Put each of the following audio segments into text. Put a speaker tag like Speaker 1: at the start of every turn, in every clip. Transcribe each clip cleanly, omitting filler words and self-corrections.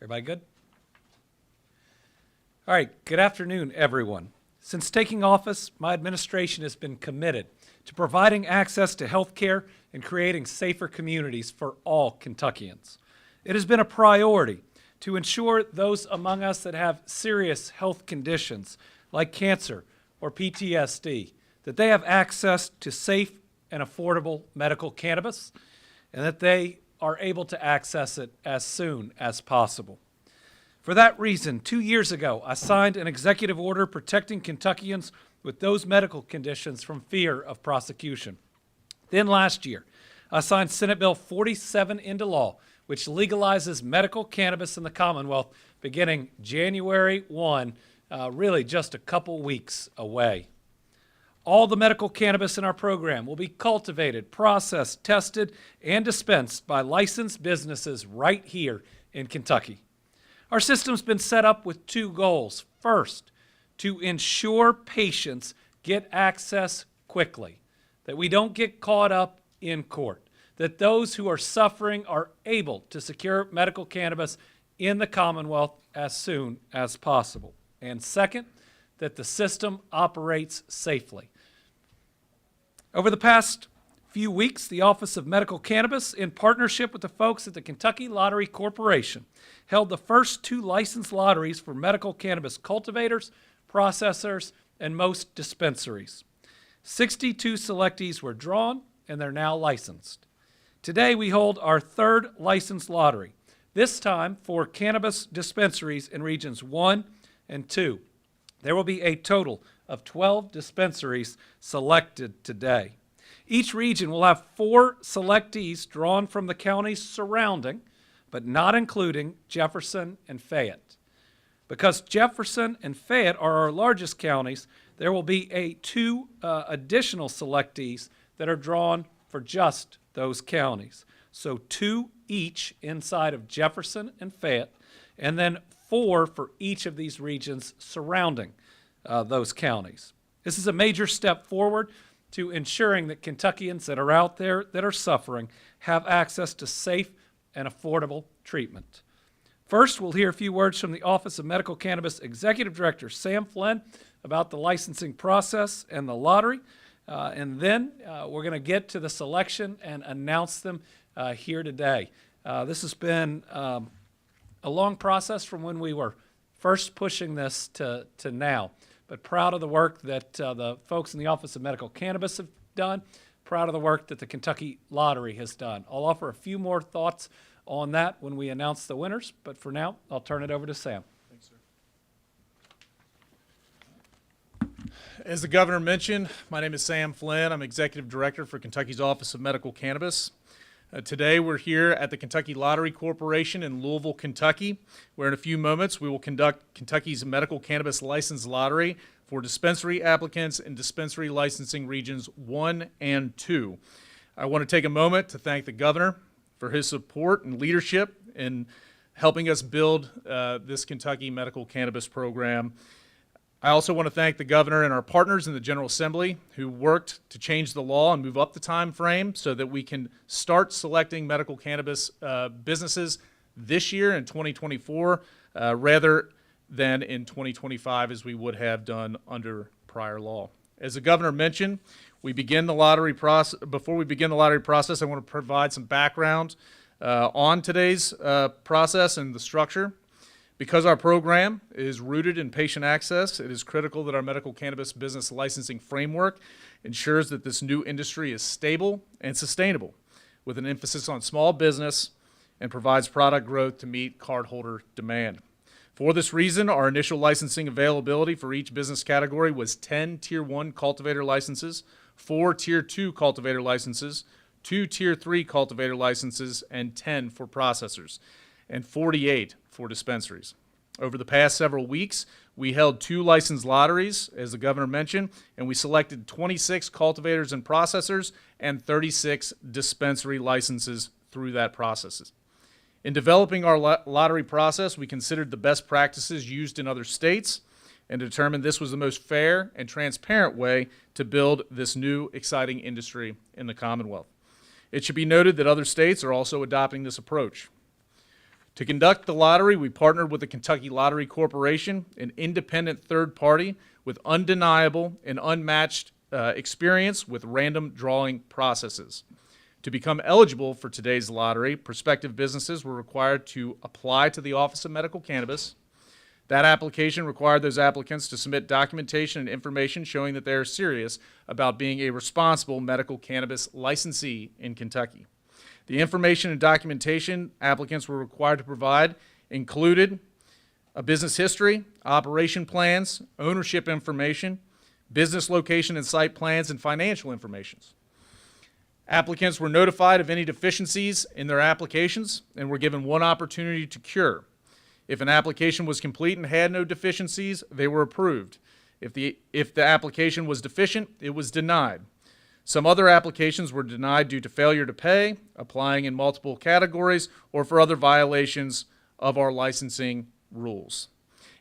Speaker 1: Everybody good? All right, good afternoon, everyone. Since taking office, my administration has been committed to providing access to health care and creating safer communities for all Kentuckians. It has been a priority to ensure those among us that have serious health conditions like cancer or PTSD, that they have access to safe and affordable medical cannabis, and that they are able to access it as soon as possible. For that reason, 2 years ago, I signed an executive order protecting Kentuckians with those medical conditions from fear of prosecution. Then last year, I signed Senate Bill 47 into law, which legalizes medical cannabis in the Commonwealth beginning January 1, really just a couple weeks away. All the medical cannabis in our program will be cultivated, processed, tested, and dispensed by licensed businesses right here in Kentucky. Our system's been set up with two goals. First, to ensure patients get access quickly, that we don't get caught up in court, that those who are suffering are able to secure medical cannabis in the Commonwealth as soon as possible. And second, that the system operates safely. Over the past few weeks, the Office of Medical Cannabis, in partnership with the folks at the Kentucky Lottery Corporation, held the first 2 licensed lotteries for medical cannabis cultivators, processors, and most dispensaries. 62 selectees were drawn, and they're now licensed. Today, we hold our 3rd licensed lottery, this time for cannabis dispensaries in Regions 1 and 2. There will be a total of 12 dispensaries selected today. Each region will have 4 selectees drawn from the counties surrounding, but not including Jefferson and Fayette. Because Jefferson and Fayette are our largest counties, there will be 2 additional selectees that are drawn for just those counties. So 2 each inside of Jefferson and Fayette, and then 4 for each of these regions surrounding those counties. This is a major step forward to ensuring that Kentuckians that are out there that are suffering have access to safe and affordable treatment. First, we'll hear a few words from the Office of Medical Cannabis Executive Director Sam Flynn about the licensing process and the lottery, and then we're going to get to the selection and announce them here today. This has been a long process from when we were first pushing this to now, but proud of the work that the folks in the Office of Medical Cannabis have done, proud of the work that the Kentucky Lottery has done. I'll offer a few more thoughts on that when we announce the winners, but for now, I'll turn it over to Sam.
Speaker 2: Thanks, sir. As the governor mentioned, my name is Sam Flynn. I'm Executive Director for Kentucky's Office of Medical Cannabis. Today we're here at the Kentucky Lottery Corporation in Louisville, Kentucky, where in a few moments we will conduct Kentucky's Medical Cannabis License Lottery for dispensary applicants in dispensary licensing regions 1 and 2. I want to take a moment to thank the governor for his support and leadership in helping us build this Kentucky medical cannabis program. I also want to thank the governor and our partners in the General Assembly who worked to change the law and move up the time frame so that we can start selecting medical cannabis businesses this year in 2024 rather than in 2025 as we would have done under prior law. As the governor mentioned, before we begin the lottery process, I want to provide some background on today's process and the structure. Because our program is rooted in patient access, it is critical that our medical cannabis business licensing framework ensures that this new industry is stable and sustainable, with an emphasis on small business and provides product growth to meet cardholder demand. For this reason, our initial licensing availability for each business category was 10 Tier 1 cultivator licenses, 4 Tier 2 cultivator licenses, 2 Tier 3 cultivator licenses, and 10 for processors, and 48 for dispensaries. Over the past several weeks, we held 2 licensed lotteries, as the governor mentioned, and we selected 26 cultivators and processors and 36 dispensary licenses through that process. In developing our lottery process, we considered the best practices used in other states and determined this was the most fair and transparent way to build this new exciting industry in the Commonwealth. It should be noted that other states are also adopting this approach. To conduct the lottery, we partnered with the Kentucky Lottery Corporation, an independent third party with undeniable and unmatched experience with random drawing processes. To become eligible for today's lottery, prospective businesses were required to apply to the Office of Medical Cannabis. That application required those applicants to submit documentation and information showing that they are serious about being a responsible medical cannabis licensee in Kentucky. The information and documentation applicants were required to provide included a business history, operation plans, ownership information, business location and site plans, and financial information. Applicants were notified of any deficiencies in their applications and were given one opportunity to cure. If an application was complete and had no deficiencies, they were approved. If the application was deficient, it was denied. Some other applications were denied due to failure to pay, applying in multiple categories, or for other violations of our licensing rules.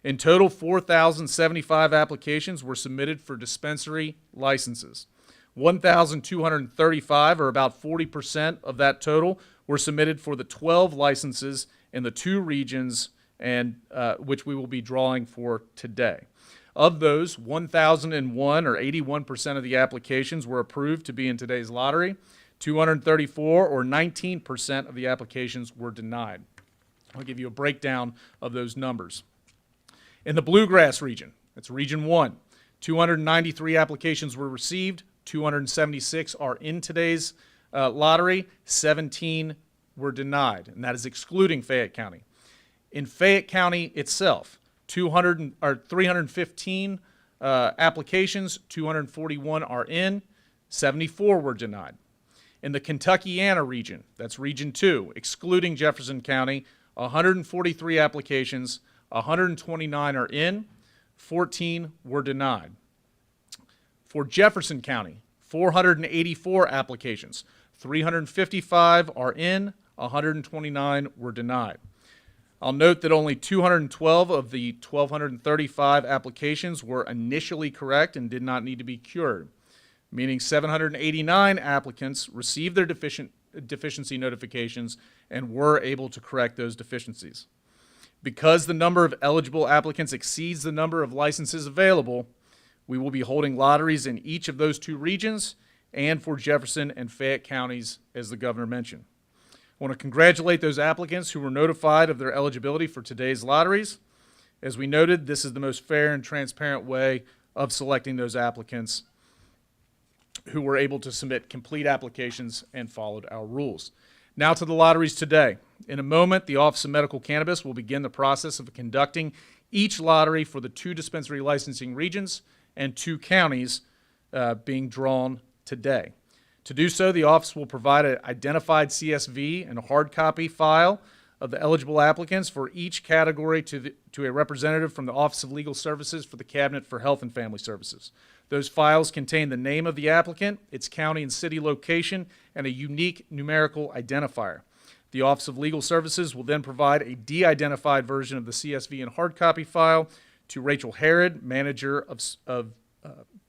Speaker 2: In total, 4,075 applications were submitted for dispensary licenses. 1,235, or about 40% of that total, were submitted for the 12 licenses in the 2 regions and which we will be drawing for today. Of those, 1,001, or 81% of the applications, were approved to be in today's lottery. 234, or 19% of the applications, were denied. I'll give you a breakdown of those numbers. In the Bluegrass region, that's Region 1, 293 applications were received. 276 are in today's lottery. 17 were denied, and that is excluding Fayette County. In Fayette County itself, 315 applications, 241 are in, 74 were denied. In the Kentuckiana region, that's Region 2, excluding Jefferson County, 143 applications, 129 are in, 14 were denied. For Jefferson County, 484 applications, 355 are in, 129 were denied. I'll note that only 212 of the 1,235 applications were initially correct and did not need to be cured, meaning 789 applicants received their deficiency notifications and were able to correct those deficiencies. Because the number of eligible applicants exceeds the number of licenses available, we will be holding lotteries in each of those 2 regions and for Jefferson and Fayette counties, as the governor mentioned. I want to congratulate those applicants who were notified of their eligibility for today's lotteries. As we noted, this is the most fair and transparent way of selecting those applicants who were able to submit complete applications and followed our rules. Now to the lotteries today. In a moment, the Office of Medical Cannabis will begin the process of conducting each lottery for the 2 dispensary licensing regions and 2 counties being drawn today. To do so, the office will provide an identified CSV and a hard copy file of the eligible applicants for each category to a representative from the Office of Legal Services for the Cabinet for Health and Family Services. Those files contain the name of the applicant, its county and city location, and a unique numerical identifier. The Office of Legal Services will then provide a de-identified version of the CSV and hard copy file to Rachel Herod, Manager of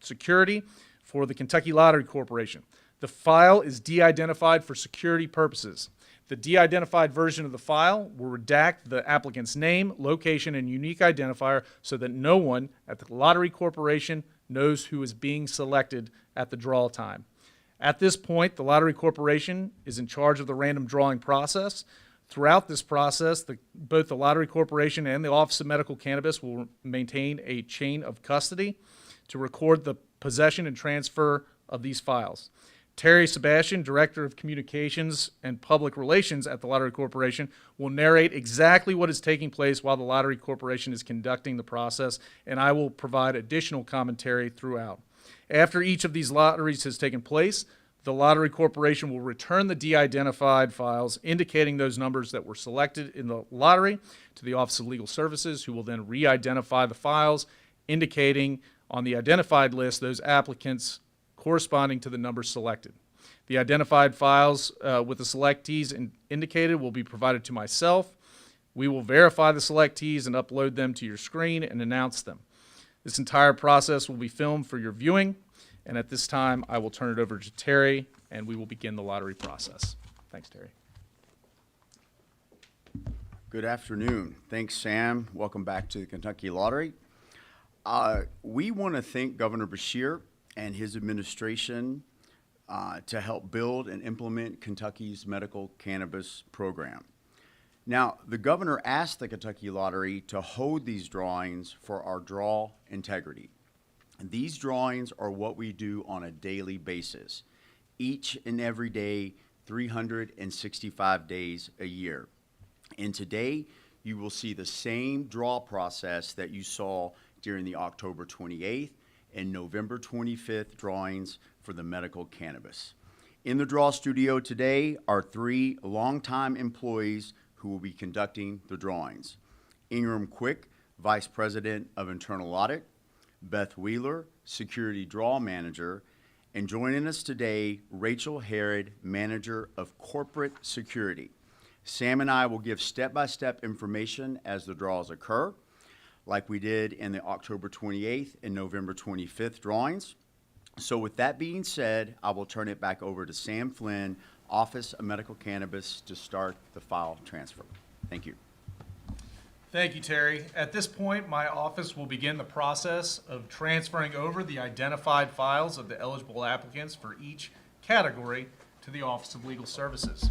Speaker 2: Security for the Kentucky Lottery Corporation. The file is de-identified for security purposes. The de-identified version of the file will redact the applicant's name, location, and unique identifier so that no one at the Lottery Corporation knows who is being selected at the draw time. At this point, the Lottery Corporation is in charge of the random drawing process. Throughout this process, both the Lottery Corporation and the Office of Medical Cannabis will maintain a chain of custody to record the possession and transfer of these files. Terry Sebastian, Director of Communications and Public Relations at the Lottery Corporation, will narrate exactly what is taking place while the Lottery Corporation is conducting the process, and I will provide additional commentary throughout. After each of these lotteries has taken place, the Lottery Corporation will return the de-identified files indicating those numbers that were selected in the lottery to the Office of Legal Services, who will then re-identify the files, indicating on the identified list those applicants corresponding to the numbers selected. The identified files with the selectees indicated will be provided to myself. We will verify the selectees and upload them to your screen and announce them. This entire process will be filmed for your viewing, and at this time I will turn it over to Terry and we will begin the lottery process. Thanks, Terry.
Speaker 3: Good afternoon. Thanks, Sam. Welcome back to the Kentucky Lottery. We want to thank Governor Beshear and his administration to help build and implement Kentucky's medical cannabis program. Now, the governor asked the Kentucky Lottery to hold these drawings for our draw integrity. And these drawings are what we do on a daily basis, each and every day, 365 days a year. And today, you will see the same draw process that you saw during the October 28th and November 25th drawings for the medical cannabis. In the draw studio today are 3 longtime employees who will be conducting the drawings. Ingram Quick, Vice President of Internal Audit, Beth Wheeler, Security Draw Manager, and joining us today, Rachel Herod, Manager of Corporate Security. Sam and I will give step-by-step information as the draws occur, like we did in the October 28th and November 25th drawings. So with that being said, I will turn it back over to Sam Flynn, Office of Medical Cannabis, to start the file transfer. Thank you.
Speaker 2: Thank you, Terry. At this point, my office will begin the process of transferring over the identified files of the eligible applicants for each category to the Office of Legal Services.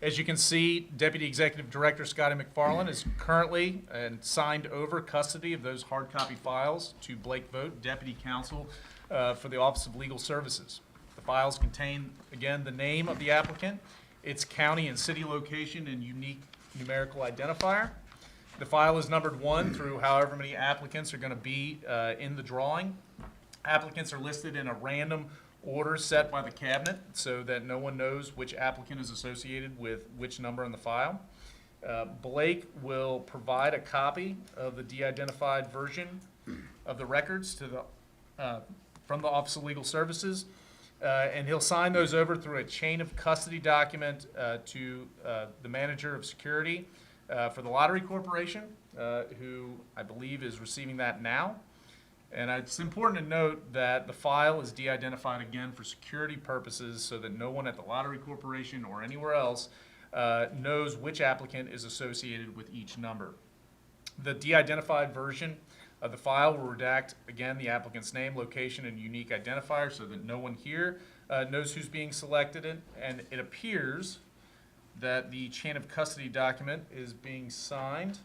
Speaker 2: As you can see, Deputy Executive Director Scotty McFarland is currently and signed over custody of those hard copy files to Blake Vogt, Deputy Counsel for the Office of Legal Services. The files contain, again, the name of the applicant, its county and city location, and unique numerical identifier. The file is numbered 1 through however many applicants are going to be in the drawing. Applicants are listed in a random order set by the cabinet so that no one knows which applicant is associated with which number in the file. Blake will provide a copy of the de-identified version of the records to the from the Office of Legal Services, and he'll sign those over through a chain of custody document to the Manager of Security for the Lottery Corporation, who I believe is receiving that now. And it's important to note that the file is de-identified again for security purposes so that no one at the Lottery Corporation or anywhere else knows which applicant is associated with each number. The de-identified version of the file will redact, again, the applicant's name, location, and unique identifier so that no one here knows who's being selected. And it appears that the chain of custody document is being signed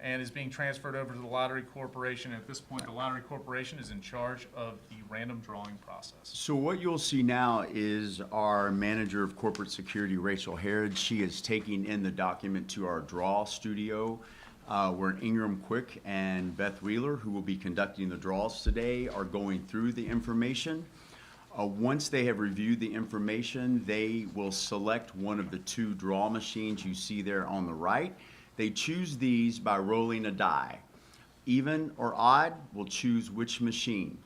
Speaker 2: and is being transferred over to the Lottery Corporation. At this point, the Lottery Corporation is in charge of the random drawing process.
Speaker 3: So what you'll see now is our Manager of Corporate Security, Rachel Herod. She is taking in the document to our draw studio, where Ingram Quick and Beth Wheeler, who will be conducting the draws today, are going through the information. Once they have reviewed the information, they will select one of the 2 draw machines you see there on the right. They choose these by rolling a die. Even or odd will choose which machine.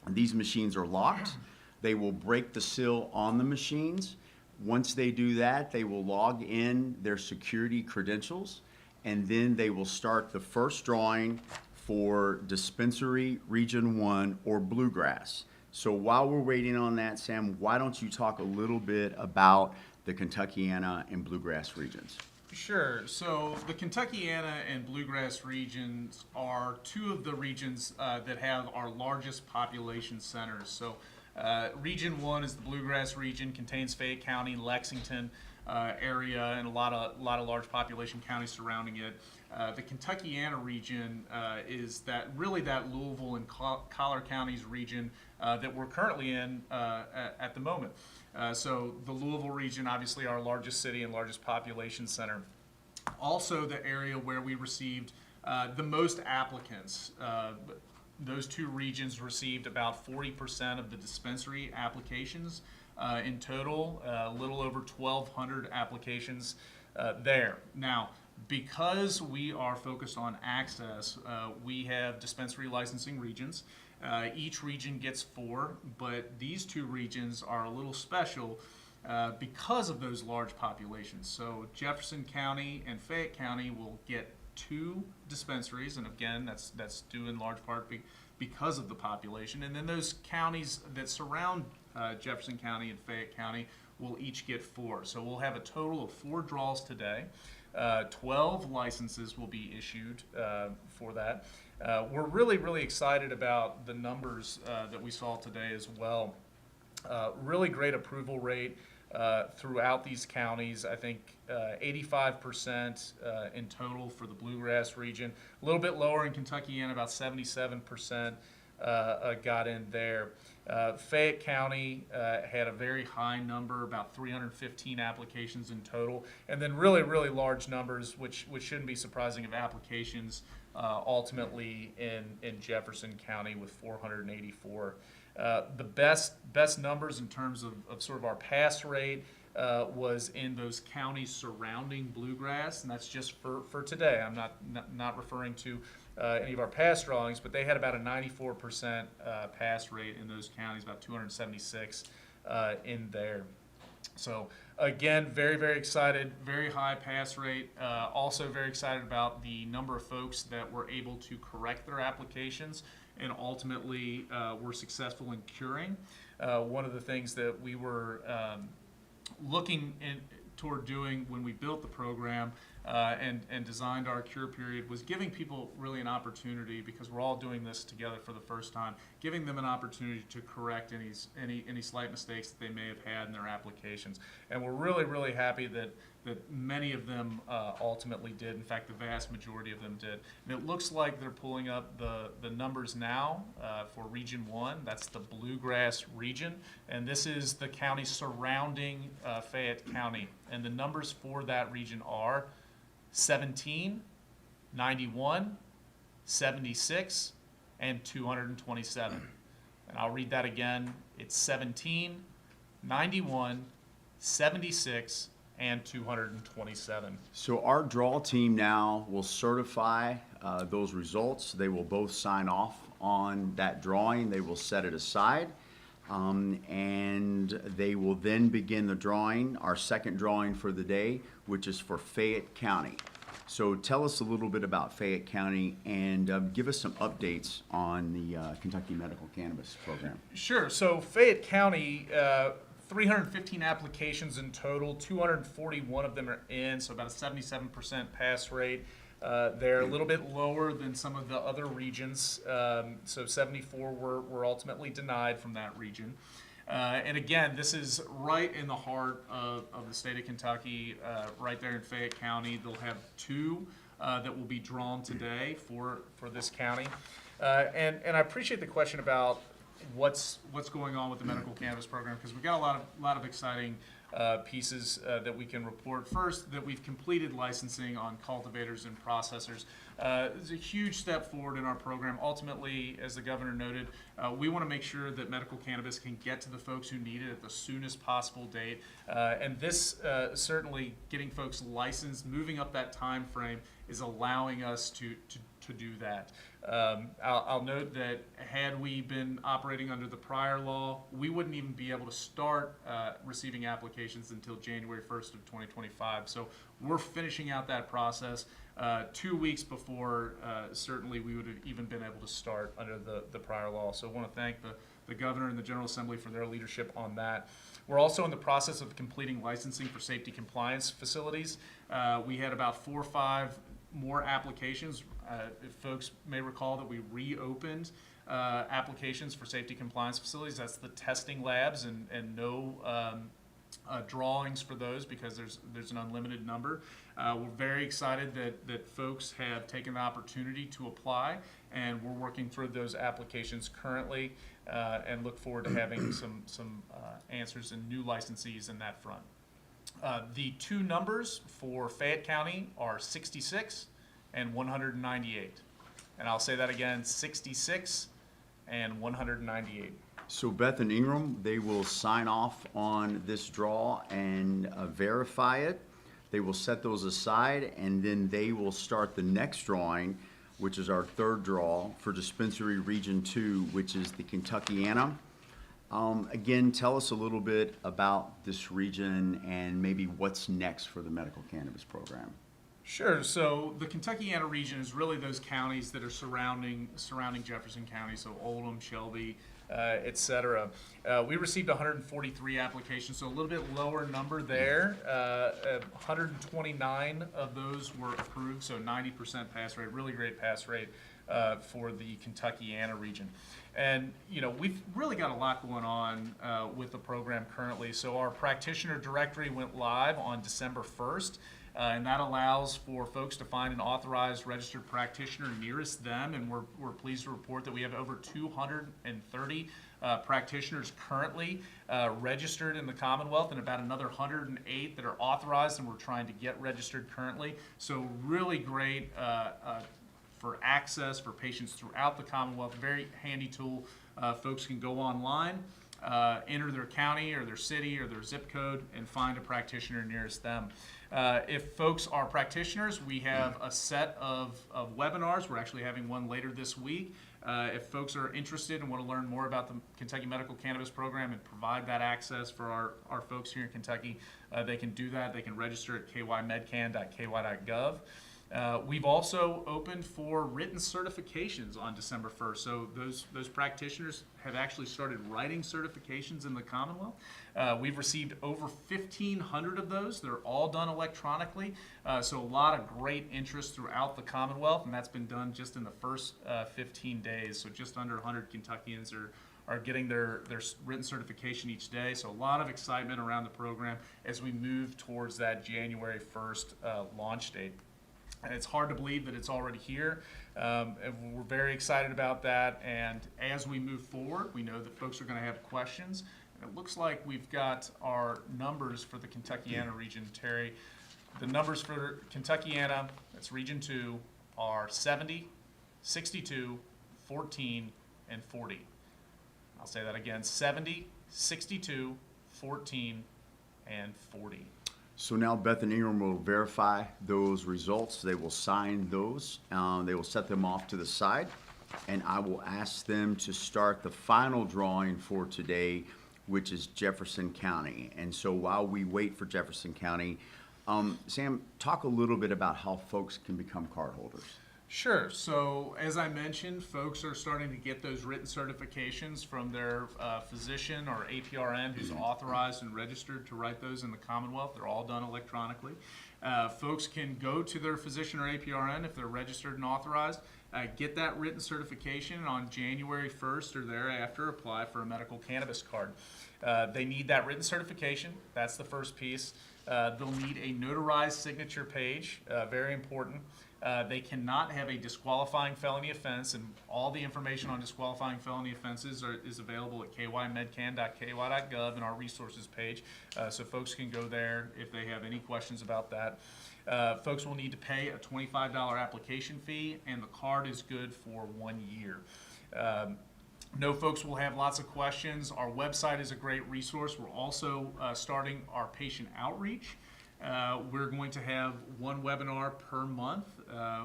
Speaker 3: These machines are locked. They will break the seal on the machines. Once they do that, they will log in their security credentials, and then they will start the first drawing for Dispensary Region 1 or Bluegrass. So while we're waiting on that, Sam, why don't you talk a little bit about the Kentuckiana and Bluegrass regions?
Speaker 2: Sure. So the Kentuckiana and Bluegrass regions are 2 of the regions that have our largest population centers. So Region 1 is the Bluegrass region, contains Fayette County, Lexington area, and a lot of large population counties surrounding it. The Kentuckiana region is that Louisville and Collier counties region that we're currently in at the moment. So the Louisville region, obviously our largest city and largest population center. Also the area where we received the most applicants. Those 2 regions received about 40% of the dispensary applications in total, a little over 1,200 applications there. Now, because we are focused on access, we have dispensary licensing regions. Each region gets 4, but these 2 regions are a little special because of those large populations. So Jefferson County and Fayette County will get 2 dispensaries, and again, that's due in large part because of the population. And then those counties that surround Jefferson County and Fayette County will each get 4. So we'll have a total of 4 draws today. 12 licenses will be issued for that. We're really, really excited about the numbers that we saw today as well. Really great approval rate throughout these counties. I think 85% in total for the Bluegrass region. A little bit lower in Kentucky, and about 77% got in there. Fayette County had a very high number, about 315 applications in total, and then really, really large numbers, which shouldn't be surprising, of applications ultimately in Jefferson County with 484. The best numbers in terms of sort of our pass rate was in those counties surrounding Bluegrass, and that's just for today. I'm not referring to any of our past drawings, but they had about a 94% pass rate in those counties, about 276 in there. So again, very, very excited, very high pass rate. Also very excited about the number of folks that were able to correct their applications and ultimately were successful in curing. One of the things that we were looking toward doing when we built the program and designed our cure period was giving people really an opportunity, because we're all doing this together for the first time, giving them an opportunity to correct any slight mistakes that they may have had in their applications. And we're really, really happy that many of them ultimately did. In fact, the vast majority of them did. And it looks like they're pulling up the numbers now for Region 1. That's the Bluegrass region. And this is the county surrounding Fayette County. And the numbers for that region are 17, 91, 76, and 227. And I'll read that again. It's 17, 91, 76, and 227.
Speaker 3: So our draw team now will certify those results. They will both sign off on that drawing. They will set it aside. And they will then begin the drawing, our second drawing for the day, which is for Fayette County. So tell us a little bit about Fayette County and give us some updates on the Kentucky Medical Cannabis Program.
Speaker 2: Sure. So Fayette County, 315 applications in total, 241 of them are in, so about a 77% pass rate. They're a little bit lower than some of the other regions, so 74 were ultimately denied from that region. And again, this is right in the heart of the state of Kentucky, right there in Fayette County. They'll have two that will be drawn today for this county. And I appreciate the question about what's going on with the medical cannabis program, because we've got a lot of exciting pieces that we can report. First, that we've completed licensing on cultivators and processors. It's a huge step forward in our program. Ultimately, as the governor noted, we want to make sure that medical cannabis can get to the folks who need it at the soonest possible date. And this certainly getting folks licensed, moving up that time frame, is allowing us to do that. I'll note that had we been operating under the prior law, we wouldn't even be able to start receiving applications until January 1st of 2025. So we're finishing out that process 2 weeks before certainly we would have even been able to start under the prior law. So I want to thank the governor and the General Assembly for their leadership on that. We're also in the process of completing licensing for safety compliance facilities. We had about 4 or 5 more applications. If folks may recall that we reopened applications for safety compliance facilities. That's the testing labs, and no drawings for those, because there's an unlimited number. We're very excited that folks have taken the opportunity to apply, and we're working through those applications currently, and look forward to having some answers and new licensees in that front. The two numbers for Fayette County are 66 and 198. And I'll say that again, 66 and 198.
Speaker 3: So Beth and Ingram, they will sign off on this draw and verify it. They will set those aside, and then they will start the next drawing, which is our third draw for Dispensary Region 2, which is the Kentuckiana. Again, tell us a little bit about this region and maybe what's next for the medical cannabis program.
Speaker 2: Sure. So the Kentuckiana region is really those counties that are surrounding Jefferson County, so Oldham, Shelby, et cetera. We received 143 applications, so a little bit lower number there. 129 of those were approved, so 90% pass rate, really great pass rate for the Kentuckiana region. And, you know, we've really got a lot going on with the program currently. So our practitioner directory went live on December 1st. And that allows for folks to find an authorized registered practitioner nearest them, and we're pleased to report that we have over 230 practitioners currently registered in the Commonwealth, and about another 108 that are authorized, and we're trying to get registered currently. So really great for access for patients throughout the Commonwealth. Very handy tool. Folks can go online, enter their county or their city or their zip code, and find a practitioner nearest them. If folks are practitioners, we have a set of webinars. We're actually having one later this week. If folks are interested and want to learn more about the Kentucky Medical Cannabis Program and provide that access for our folks here in Kentucky, they can do that. They can register at kymedcan.ky.gov. We've also opened for written certifications on December 1st. So those practitioners have actually started writing certifications in the Commonwealth. We've received over 1,500 of those. They're all done electronically. So a lot of great interest throughout the Commonwealth, and that's been done just in the first 15 days. So just under 100 Kentuckians are getting their written certification each day. So a lot of excitement around the program as we move towards that January 1st launch date. And it's hard to believe that it's already here. And we're very excited about that. And as we move forward, we know that folks are going to have questions. And it looks like we've got our numbers for the Kentuckiana region, Terry. The numbers for Kentuckiana, that's Region 2, are 70, 62, 14, and 40. I'll say that again, 70, 62, 14, and 40.
Speaker 3: So now Beth and Ingram will verify those results. They will sign those. They will set them off to the side. And I will ask them to start the final drawing for today, which is Jefferson County. And so while we wait for Jefferson County, Sam, talk a little bit about how folks can become cardholders.
Speaker 2: Sure. So as I mentioned, folks are starting to get those written certifications from their physician or APRN who's authorized and registered to write those in the Commonwealth. They're all done electronically. Folks can go to their physician or APRN if they're registered and authorized, get that written certification on January 1st or thereafter, apply for a medical cannabis card. They need that written certification. That's the first piece. They'll need a notarized signature page, very important. They cannot have a disqualifying felony offense, and all the information on disqualifying felony offenses is available at kymedcan.ky.gov in our resources page, so folks can go there if they have any questions about that. Folks will need to pay a $25 application fee, and the card is good for 1 year. No folks will have lots of questions. Our website is a great resource. We're also starting our patient outreach. We're going to have one webinar per month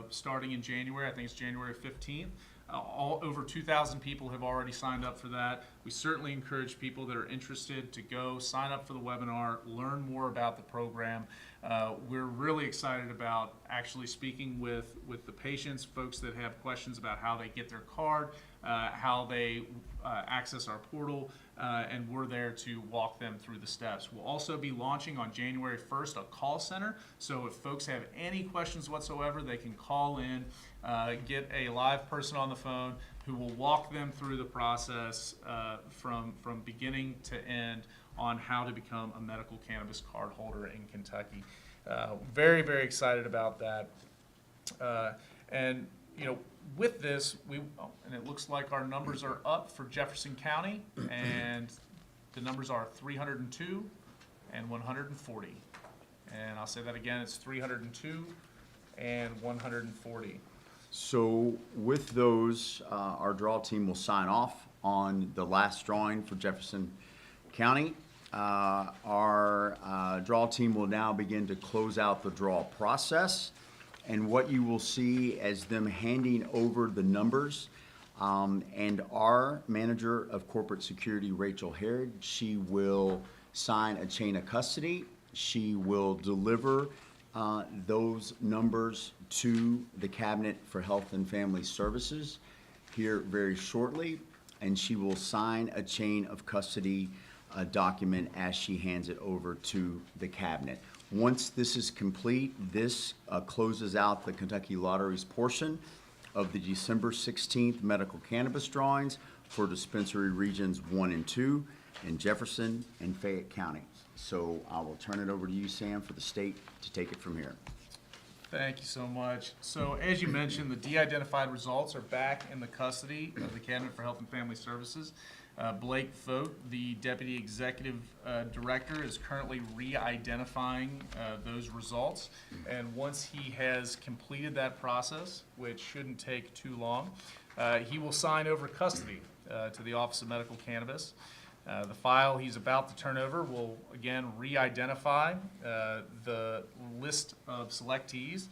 Speaker 2: starting in January. I think it's January 15th. Over 2,000 people have already signed up for that. We certainly encourage people that are interested to go sign up for the webinar, learn more about the program. We're really excited about actually speaking with the patients, folks that have questions about how they get their card, how they access our portal, and we're there to walk them through the steps. We'll also be launching on January 1st a call center, so if folks have any questions whatsoever, they can call in, get a live person on the phone who will walk them through the process from beginning to end on how to become a medical cannabis card holder in Kentucky. Very, very excited about that. And you know, with this, and it looks like our numbers are up for Jefferson County, and the numbers are 302 and 140. And I'll say that again, it's 302 and 140.
Speaker 3: So with those, our draw team will sign off on the last drawing for Jefferson County. Our draw team will now begin to close out the draw process. And what you will see as them handing over the numbers, and our manager of corporate security, Rachel Herod, she will sign a chain of custody. She will deliver those numbers to the Cabinet for Health and Family Services here very shortly, and she will sign a chain of custody document as she hands it over to the Cabinet. Once this is complete, this closes out the Kentucky Lottery's portion of the December 16th medical cannabis drawings for dispensary regions 1 and 2 in Jefferson and Fayette counties. So I will turn it over to you, Sam, for the state to take it from here.
Speaker 2: Thank you so much. So as you mentioned, the de-identified results are back in the custody of the Cabinet for Health and Family Services. Blake Fote, the Deputy Executive Director, is currently re-identifying those results. And once he has completed that process, which shouldn't take too long, he will sign over custody to the Office of Medical Cannabis. The file he's about to turn over will again re-identify the list of selectees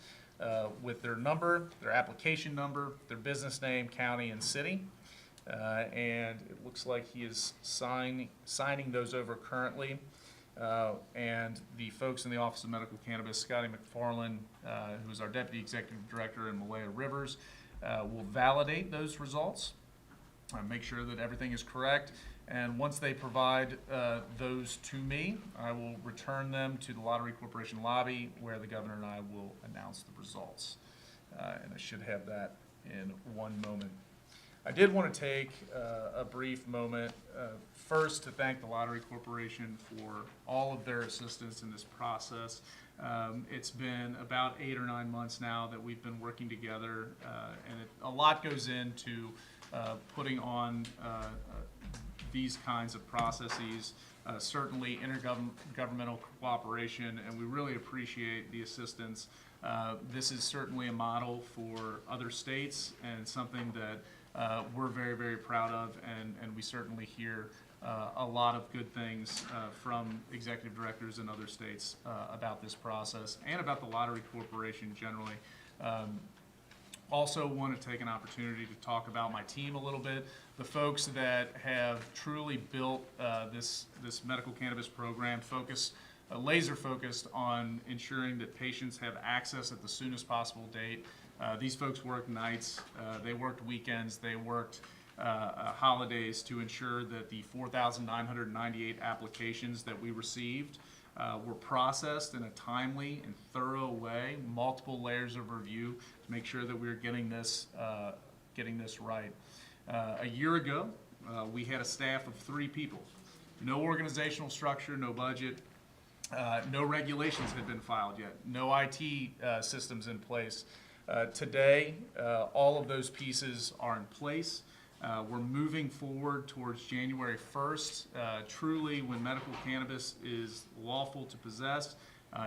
Speaker 2: with their number, their application number, their business name, county, and city. And it looks like he is signing those over currently. And the folks in the Office of Medical Cannabis, Scotty McFarland, who is our Deputy Executive Director, and Malaya Rivers, will validate those results, make sure that everything is correct. And once they provide those to me, I will return them to the Lottery Corporation lobby, where the governor and I will announce the results. And I should have that in one moment. I did want to take a brief moment first to thank the Lottery Corporation for all of their assistance in this process. It's been about 8 or 9 months now that we've been working together, and a lot goes into putting on these kinds of processes, certainly intergovernmental cooperation, and we really appreciate the assistance. This is certainly a model for other states and something that we're very, very proud of, and we certainly hear a lot of good things from executive directors in other states about this process and about the Lottery Corporation generally. Also want to take an opportunity to talk about my team a little bit. The folks that have truly built this medical cannabis program, laser focused on ensuring that patients have access at the soonest possible date. These folks worked nights, they worked weekends, they worked holidays to ensure that the 4,998 applications that we received were processed in a timely and thorough way, multiple layers of review to make sure that we were getting this right. A year ago, we had a staff of 3 people. No organizational structure, no budget, no regulations had been filed yet, no IT systems in place. Today, all of those pieces are in place. We're moving forward towards January 1st, truly when medical cannabis is lawful to possess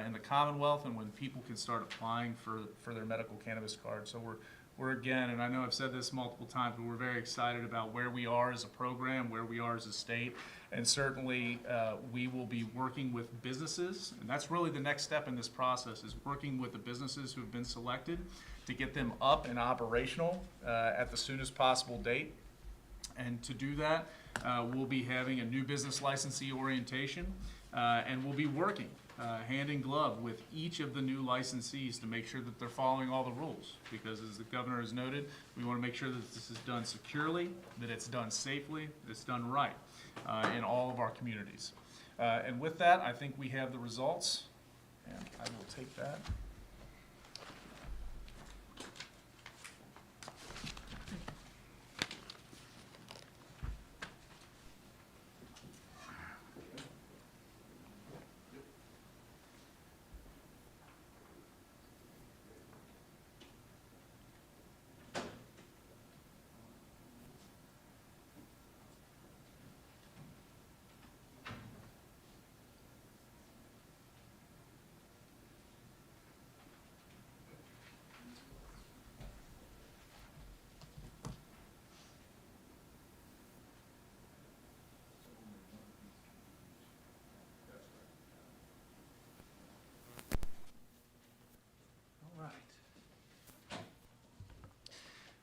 Speaker 2: in the Commonwealth, and when people can start applying for their medical cannabis card. So we're again, and I know I've said this multiple times, but we're very excited about where we are as a program, where we are as a state, and certainly we will be working with businesses, and that's really the next step in this process, is working with the businesses who have been selected to get them up and operational at the soonest possible date. And to do that, we'll be having a new business licensee orientation, and we'll be working hand in glove with each of the new licensees to make sure that they're following all the rules. Because as the governor has noted, we want to make sure that this is done securely, that it's done safely, that it's done right in all of our communities. And with that, I think we have the results, and I will take that.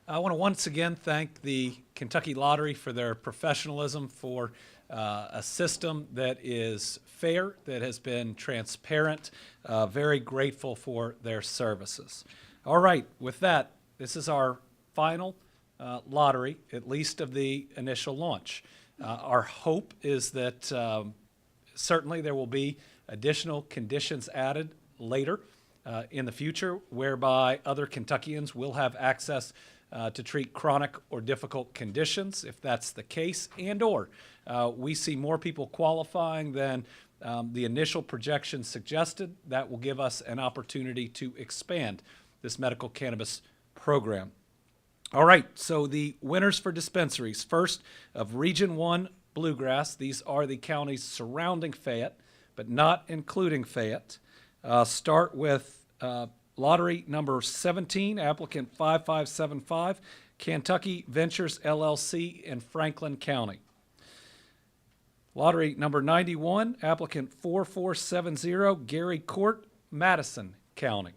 Speaker 1: I want to once again thank the Kentucky Lottery for their professionalism, for a system that is fair, that has been transparent. Very grateful for their services. All right, with that, this is our final lottery, at least of the initial launch. Our hope is that certainly there will be additional conditions added later in the future, whereby other Kentuckians will have access to treat chronic or difficult conditions, if that's the case, and/or we see more people qualifying than the initial projections suggested. That will give us an opportunity to expand this medical cannabis program. All right, so the winners for dispensaries. First, of Region 1 Bluegrass, these are the counties surrounding Fayette, but not including Fayette. Start with lottery number 17, applicant 5575, Kentucky Ventures LLC in Franklin County. Lottery number 91, applicant 4470, Gary Court, Madison County.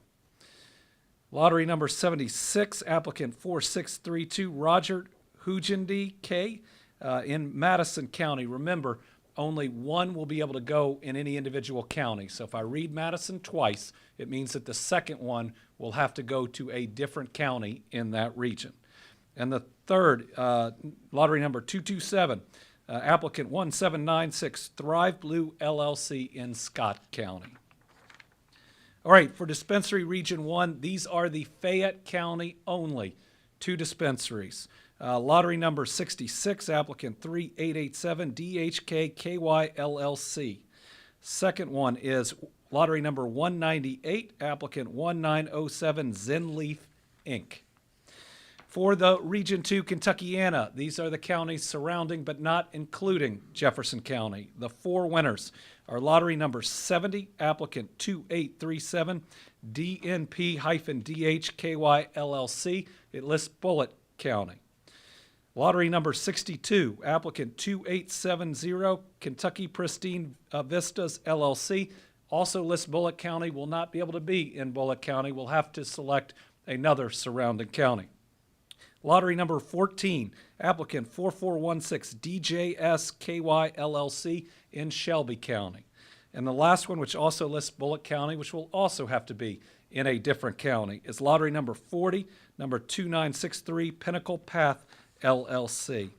Speaker 1: Lottery number 76, applicant 4632, Roger Hujandy K. In Madison County. Remember, only one will be able to go in any individual county. So if I read Madison twice, it means that the second one will have to go to a different county in that region. And the third, lottery number 227, applicant 1796, Thrive Blue LLC in Scott County. All right, for dispensary region 1, these are the Fayette County only 2 dispensaries. Lottery number 66, applicant 3887, DHK KY LLC. Second one is lottery number 198, applicant 1907, Zenleaf Inc. For the Region 2 Kentuckiana, these are the counties surrounding but not including Jefferson County. The 4 winners are lottery number 70, applicant 2837, DNP-DHKY LLC. It lists Bullitt County. Lottery number 62, applicant 2870, Kentucky Pristine Vistas LLC. Also lists Bullitt County, will not be able to be in Bullitt County. We'll have to select another surrounding county. Lottery number 14, applicant 4416, DJSKY LLC in Shelby County. And the last one, which also lists Bullitt County, which will also have to be in a different county, is lottery number 40, number 2963, Pinnacle Path LLC.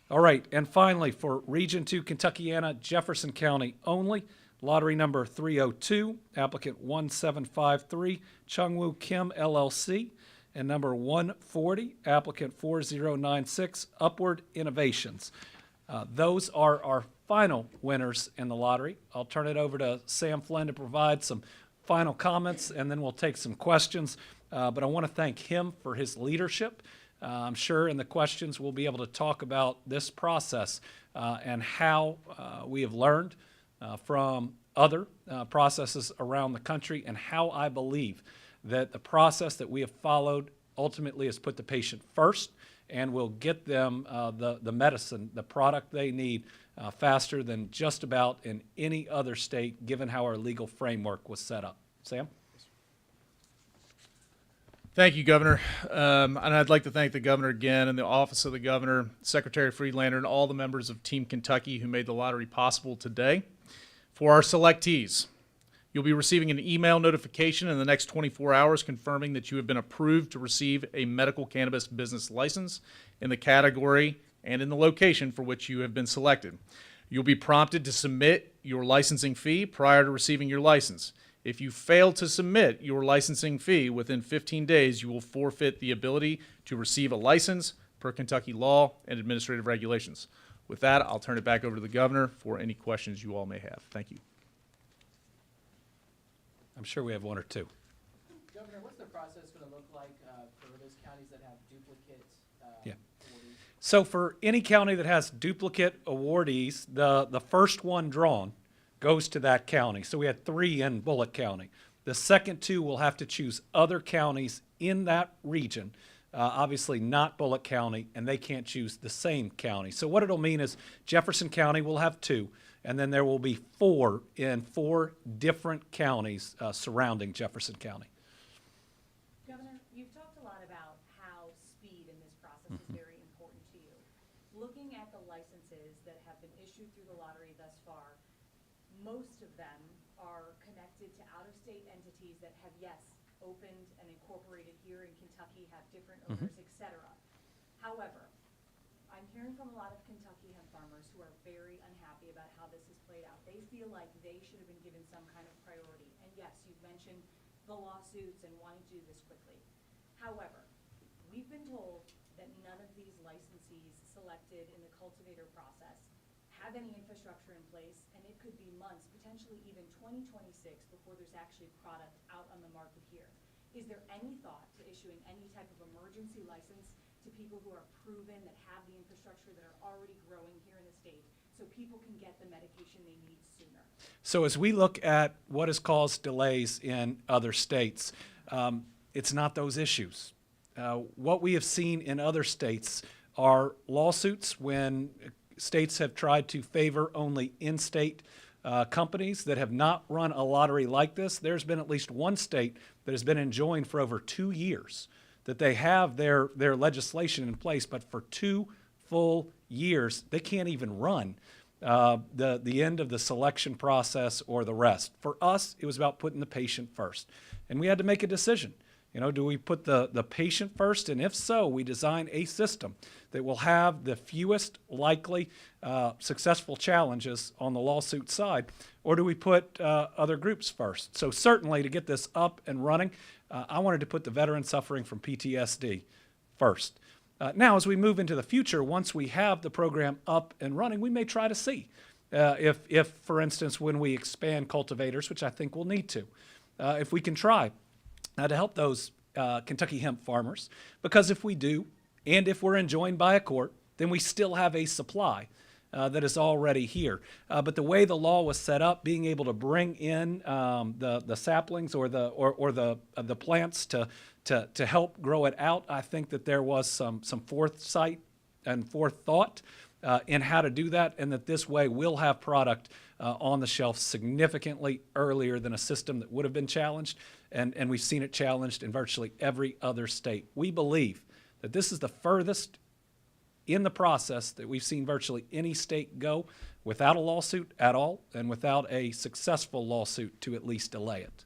Speaker 1: All right, and finally, for Region 2 Kentuckiana, Jefferson County only, lottery number 302, applicant 1753, Chungwoo Kim LLC. And number 140, applicant 4096, Upward Innovations. Those are our final winners in the lottery. I'll turn it over to Sam Flynn to provide some final comments, and then we'll take some questions. But I want to thank him for his leadership. I'm sure in the questions we'll be able to talk about this process and how we have learned from other processes around the country, and how I believe that the process that we have followed ultimately has put the patient first and will get them the medicine, the product they need faster than just about in any other state, given how our legal framework was set up. Sam?
Speaker 2: Thank you, Governor. And I'd like to thank the Governor again, and the Office of the Governor, Secretary Friedlander, and all the members of Team Kentucky who made the lottery possible today. For our selectees, you'll be receiving an email notification in the next 24 hours confirming that you have been approved to receive a medical cannabis business license in the category and in the location for which you have been selected. You'll be prompted to submit your licensing fee prior to receiving your license. If you fail to submit your licensing fee within 15 days, you will forfeit the ability to receive a license per Kentucky law and administrative regulations. With that, I'll turn it back over to the Governor for any questions you all may have. Thank you.
Speaker 1: I'm sure we have one or two.
Speaker 4: Governor, what's the process going to look like for those counties that have duplicate
Speaker 1: Yeah.
Speaker 4: awardees?
Speaker 1: So for any county that has duplicate awardees, the first one drawn goes to that county. So we had 3 in Bullitt County. The second 2 will have to choose other counties in that region, obviously not Bullitt County, and they can't choose the same county. So what it'll mean is Jefferson County will have 2, and then there will be 4 in 4 different counties surrounding Jefferson County.
Speaker 5: Governor, you've talked a lot about how speed in this process is very important to you. looking at the licenses that have been issued through the lottery thus far, most of them are connected to out-of-state entities that have, yes, opened and incorporated here in Kentucky, have different owners, et cetera. However, I'm hearing from a lot of Kentucky hemp farmers who are very unhappy about how this has played out. They feel like they should have been given some kind of priority. And yes, you've mentioned the lawsuits and wanting to do this quickly. However, we've been told that none of these licensees selected in the cultivator process have any infrastructure in place, and it could be months, potentially even 2026, before there's actually product out on the market here. Is there any thought to issuing any type of emergency license to people who are proven, that have the infrastructure, that are already growing here in the state, so people can get the medication they need sooner?
Speaker 1: So as we look at what has caused delays in other states, it's not those issues. What we have seen in other states are lawsuits when states have tried to favor only in-state companies that have not run a lottery like this. There's been at least one state that has been enjoined for over 2 years that they have their legislation in place, but for 2 full years, they can't even run the end of the selection process or the rest. For us, it was about putting the patient first. And we had to make a decision. You know, do we put the patient first? And if so, we design a system that will have the fewest likely successful challenges on the lawsuit side, or do we put other groups first? So certainly to get this up and running, I wanted to put the veterans suffering from PTSD first. Now, as we move into the future, once we have the program up and running, we may try to see if, for instance, when we expand cultivators, which I think we'll need to, if we can try to help those Kentucky hemp farmers, because if we do, and if we're enjoined by a court, then we still have a supply that is already here. But the way the law was set up, being able to bring in the saplings or the plants to help grow it out, I think that there was some foresight and forethought in how to do that, and that this way we'll have product on the shelf significantly earlier than a system that would have been challenged, and we've seen it challenged in virtually every other state. We believe that this is the furthest in the process that we've seen virtually any state go without a lawsuit at all, and without a successful lawsuit to at least delay it.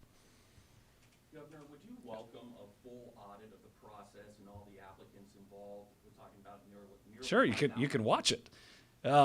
Speaker 6: Governor, would you welcome a full audit of the process and all the applicants involved? We're talking about nearly
Speaker 1: Sure, you can watch it.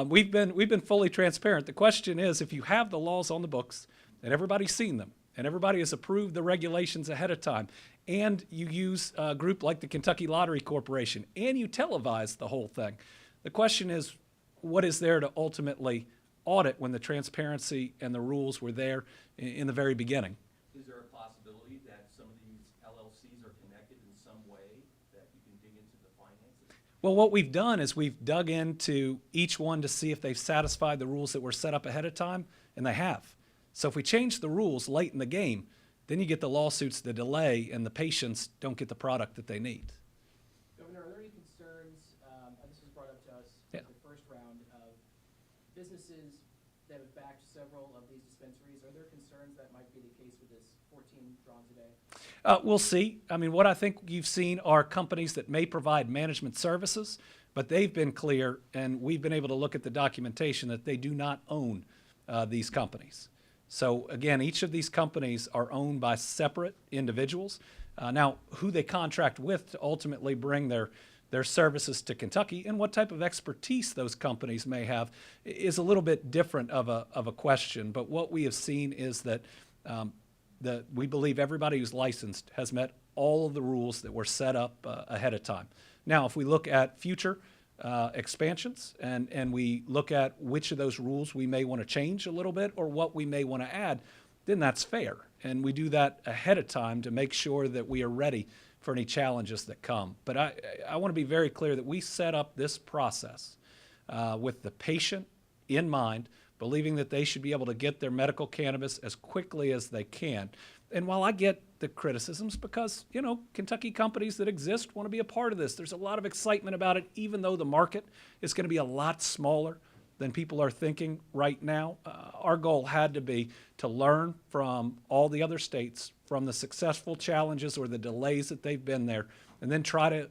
Speaker 1: We've been fully transparent. The question is, if you have the laws on the books and everybody's seen them and everybody has approved the regulations ahead of time, and you use a group like the Kentucky Lottery Corporation, and you televise the whole thing, the question is, what is there to ultimately audit when the transparency and the rules were there in the very beginning?
Speaker 6: Is there a possibility that some of these LLCs are connected in some way that you can dig into the finances?
Speaker 1: Well, what we've done is we've dug into each one to see if they've satisfied the rules that were set up ahead of time, and they have. So if we change the rules late in the game, then you get the lawsuits, the delay, and the patients don't get the product that they need.
Speaker 4: Governor, are there any concerns, and this was brought up to us
Speaker 1: Yeah.
Speaker 4: in the first round, of businesses that have backed several of these dispensaries? Are there concerns that might be the case with this 14 drawn today?
Speaker 1: We'll see. I mean, what I think you've seen are companies that may provide management services, but they've been clear, and we've been able to look at the documentation, that they do not own these companies. So again, each of these companies are owned by separate individuals. Now, who they contract with to ultimately bring their services to Kentucky and what type of expertise those companies may have is a little bit different of a question. But what we have seen is that we believe everybody who's licensed has met all of the rules that were set up ahead of time. Now, if we look at future expansions and we look at which of those rules we may want to change a little bit or what we may want to add, then that's fair. And we do that ahead of time to make sure that we are ready for any challenges that come. But I want to be very clear that we set up this process with the patient in mind, believing that they should be able to get their medical cannabis as quickly as they can. And while I get the criticisms, because, you know, Kentucky companies that exist want to be a part of this, there's a lot of excitement about it, even though the market is going to be a lot smaller than people are thinking right now. Our goal had to be to learn from all the other states, from the successful challenges or the delays that they've been there, and then try to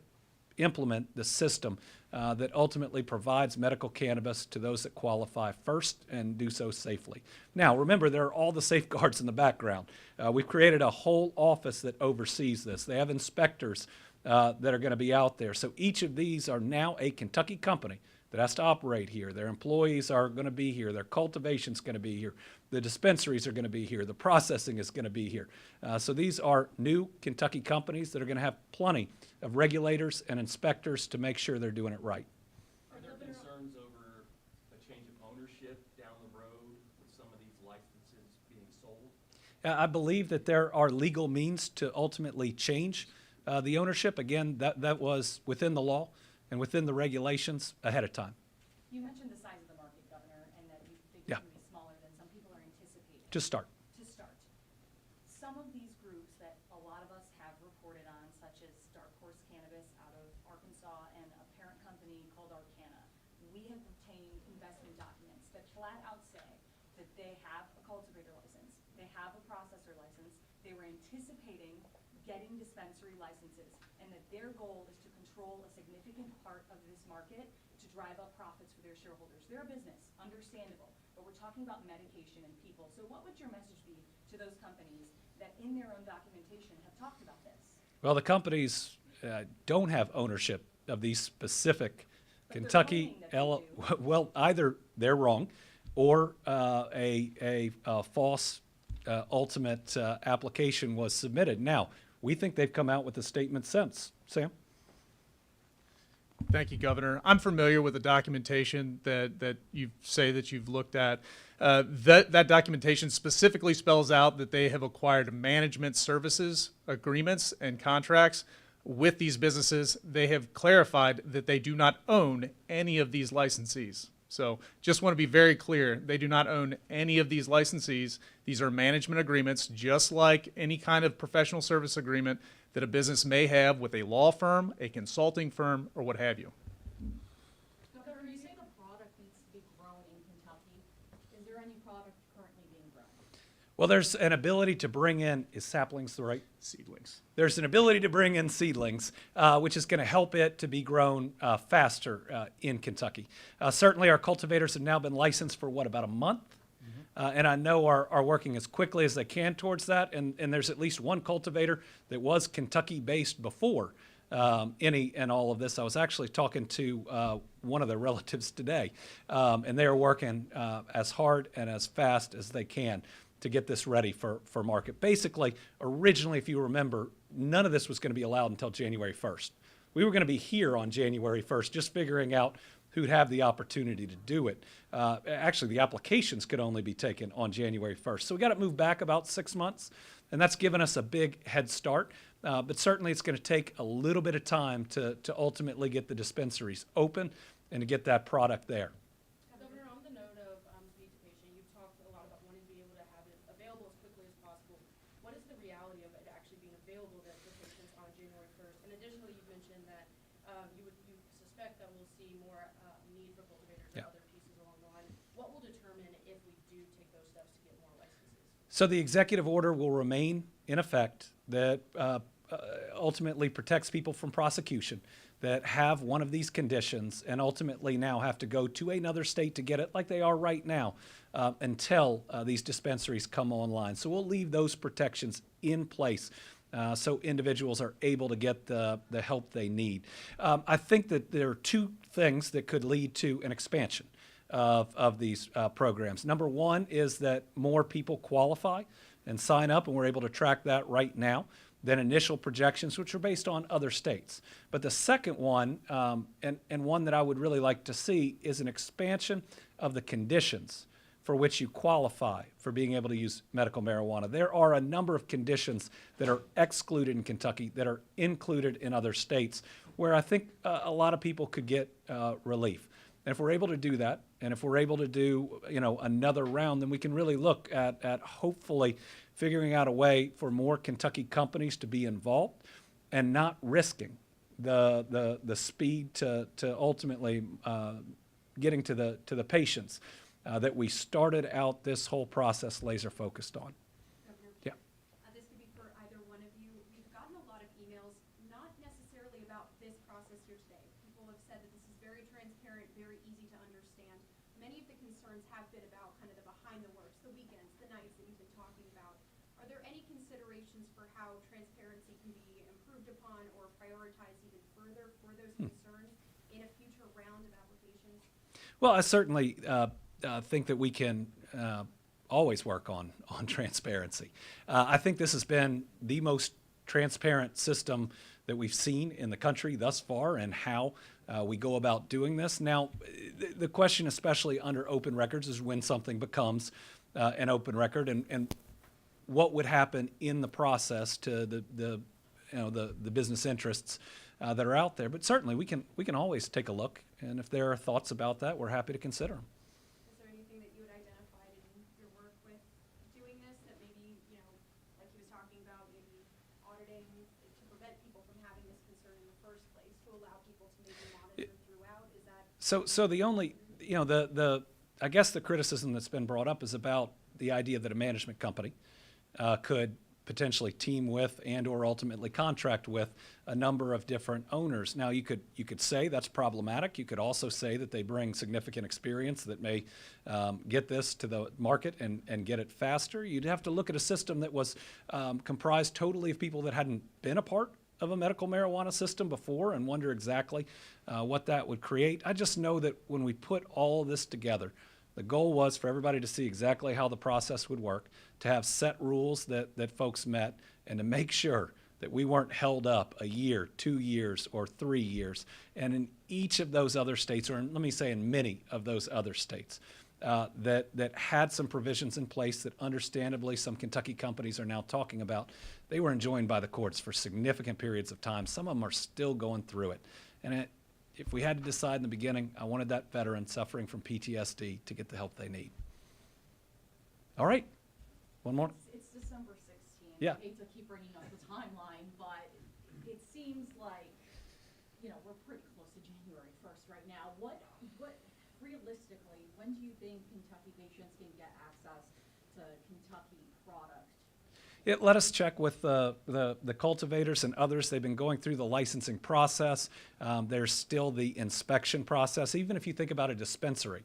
Speaker 1: implement the system that ultimately provides medical cannabis to those that qualify first and do so safely. Now, remember, there are all the safeguards in the background. We've created a whole office that oversees this. They have inspectors that are going to be out there. So each of these are now a Kentucky company that has to operate here. Their employees are going to be here. Their cultivation is going to be here. The dispensaries are going to be here. The processing is going to be here. So these are new Kentucky companies that are going to have plenty of regulators and inspectors to make sure they're doing it right.
Speaker 6: Are there concerns over a change of ownership down the road with some of these licenses being sold?
Speaker 1: I believe that there are legal means to ultimately change the ownership. Again, that was within the law and within the regulations ahead of time.
Speaker 5: You mentioned the size of the market, Governor, and that you think
Speaker 1: Yeah.
Speaker 5: it's going to be smaller than some people are anticipating.
Speaker 1: To start.
Speaker 5: To start. Some of these groups that a lot of us have reported on, such as Dark Horse Cannabis out of Arkansas and a parent company called Arcana, we have obtained investment documents that flat out say that they have a cultivator license, they have a processor license, they were anticipating getting dispensary licenses, and that their goal is to control a significant part of this market to drive up profits for their shareholders. They're a business, understandable, but we're talking about medication and people. So what would your message be to those companies that in their own documentation have talked about this?
Speaker 1: Well, the companies don't have ownership of these specific
Speaker 5: But they're
Speaker 1: Kentucky.
Speaker 5: claiming that they do.
Speaker 1: Well, either they're wrong, or a false ultimate application was submitted. Now, we think they've come out with a statement since. Sam?
Speaker 2: Thank you, Governor. I'm familiar with the documentation that you say that you've looked at. That documentation specifically spells out that they have acquired management services agreements and contracts with these businesses. They have clarified that they do not own any of these licensees. So just want to be very clear, they do not own any of these licensees. These are management agreements, just like any kind of professional service agreement that a business may have with a law firm, a consulting firm, or what have you.
Speaker 7: Governor, you say the product needs to be grown in Kentucky. Is there any product currently being grown?
Speaker 1: Well, there's an ability to bring in, is saplings the right?
Speaker 2: Seedlings.
Speaker 1: There's an ability to bring in seedlings, which is going to help it to be grown faster in Kentucky. Certainly, our cultivators have now been licensed for, about a month? And I know are working as quickly as they can towards that. And there's at least one cultivator that was Kentucky-based before any and all of this. I was actually talking to one of their relatives today, and they are working as hard and as fast as they can to get this ready for market. Basically, originally, if you remember, none of this was going to be allowed until January 1st. We were going to be here on January 1st, just figuring out who'd have the opportunity to do it. Actually, the applications could only be taken on January 1st. So we got it moved back about 6 months, and that's given us a big head start. But certainly it's going to take a little bit of time to ultimately get the dispensaries open and to get that product there.
Speaker 7: Governor, on the note of speed to patient, you've talked a lot about wanting to be able to have it available as quickly as possible. What is the reality of it actually being available to patients on January 1st? And additionally, you mentioned that you suspect that we'll see more need for cultivators and
Speaker 1: Yeah.
Speaker 7: other pieces along the line. What will determine if we do take those steps to get more licenses?
Speaker 1: So the executive order will remain in effect that ultimately protects people from prosecution that have one of these conditions and ultimately now have to go to another state to get it, like they are right now, until these dispensaries come online. So we'll leave those protections in place so individuals are able to get the help they need. I think that there are two things that could lead to an expansion of these programs. Number one is that more people qualify and sign up, and we're able to track that right now than initial projections, which are based on other states. But the second one, and one that I would really like to see, is an expansion of the conditions for which you qualify for being able to use medical marijuana. There are a number of conditions that are excluded in Kentucky that are included in other states, where I think a lot of people could get relief. And if we're able to do that, and if we're able to do another round, then we can really look at hopefully figuring out a way for more Kentucky companies to be involved and not risking the speed to ultimately getting to the patients that we started out this whole process laser focused on.
Speaker 7: Governor?
Speaker 1: Yeah.
Speaker 7: This could be for either one of you. We've gotten a lot of emails, not necessarily about this process here today. People have said that this is very many of the concerns have been about kind of the behind the works, the weekends, the nights that you've been talking about. Are there any considerations for how transparency can be improved upon or prioritized even further for those concerns in a future round of applications?
Speaker 1: Well, I certainly think that we can always work on transparency. I think this has been the most transparent system that we've seen in the country thus far, and how we go about doing this. Now, the question, especially under open records, is when something becomes an open record, and what would happen in the process to the business interests that are out there. But certainly, we can always take a look, and if there are thoughts about that, we're happy to consider them.
Speaker 7: Is there anything that you had identified in your work with doing this that maybe, like he was talking about, maybe auditing to prevent people from having this concern in the first place, to allow people to maybe monitor throughout? Is that?
Speaker 1: So the only, I guess the criticism that's been brought up is about the idea that a management company could potentially team with and or ultimately contract with a number of different owners. Now, you could say that's problematic. You could also say that they bring significant experience that may get this to the market and get it faster. You'd have to look at a system that was comprised totally of people that hadn't been a part of a medical marijuana system before and wonder exactly what that would create. I just know that when we put all this together, the goal was for everybody to see exactly how the process would work, to have set rules that folks met, and to make sure that we weren't held up a year, 2 years, or 3 years. And in each of those other states, or let me say in many of those other states, that had some provisions in place that understandably some Kentucky companies are now talking about, they were enjoined by the courts for significant periods of time. Some of them are still going through it. And if we had to decide in the beginning, I wanted that veteran suffering from PTSD to get the help they need. All right, one more.
Speaker 8: It's December 16th.
Speaker 1: Yeah.
Speaker 8: I hate to keep bringing up the timeline, but it seems like, we're pretty close to January 1st right now. What realistically, when do you think Kentucky patients can get access to Kentucky product?
Speaker 1: Let us check with the cultivators and others. They've been going through the licensing process. There's still the inspection process. Even if you think about a dispensary,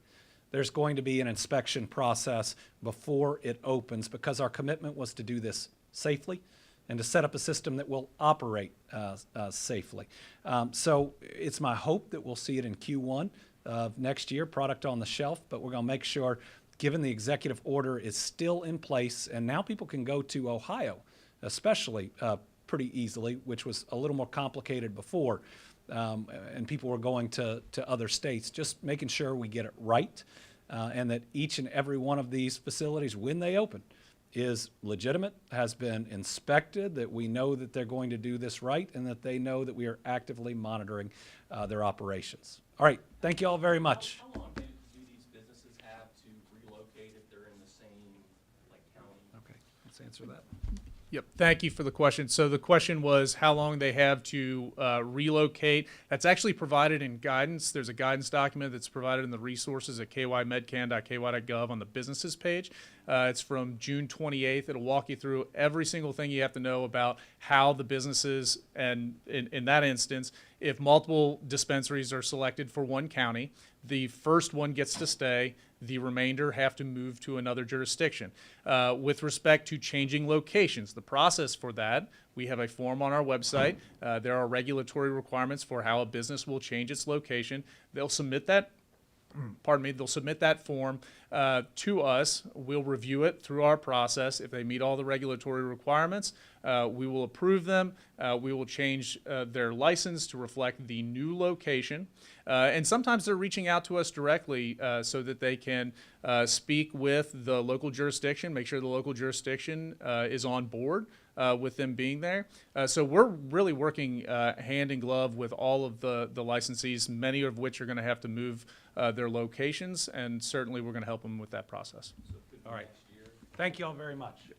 Speaker 1: there's going to be an inspection process before it opens, because our commitment was to do this safely and to set up a system that will operate safely. So it's my hope that we'll see it in Q1 of next year, product on the shelf, but we're going to make sure, given the executive order is still in place, and now people can go to Ohio, especially pretty easily, which was a little more complicated before, and people were going to other states, just making sure we get it right, and that each and every one of these facilities, when they open, is legitimate, has been inspected, that we know that they're going to do this right, and that they know that we are actively monitoring their operations. All right, thank you all very much.
Speaker 6: How long do these businesses have to relocate if they're in the same, county?
Speaker 1: Okay, let's answer that.
Speaker 2: Yep, thank you for the question. So the question was how long they have to relocate. That's actually provided in guidance. There's a guidance document that's provided in the resources at kymedcan.ky.gov on the businesses page. It's from June 28th. It'll walk you through every single thing you have to know about how the businesses, and in that instance, if multiple dispensaries are selected for one county, the first one gets to stay. The remainder have to move to another jurisdiction. With respect to changing locations, the process for that, we have a form on our website. There are regulatory requirements for how a business will change its location. They'll submit that. They'll submit that form to us. We'll review it through our process. If they meet all the regulatory requirements, we will approve them. We will change their license to reflect the new location. And sometimes they're reaching out to us directly so that they can speak with the local jurisdiction, make sure the local jurisdiction is on board with them being there. So we're really working hand in glove with all of the licensees, many of which are going to have to move their locations, and certainly we're going to help them with that process.
Speaker 6: So it could be
Speaker 1: All right.
Speaker 6: next year.
Speaker 1: Thank you all very much.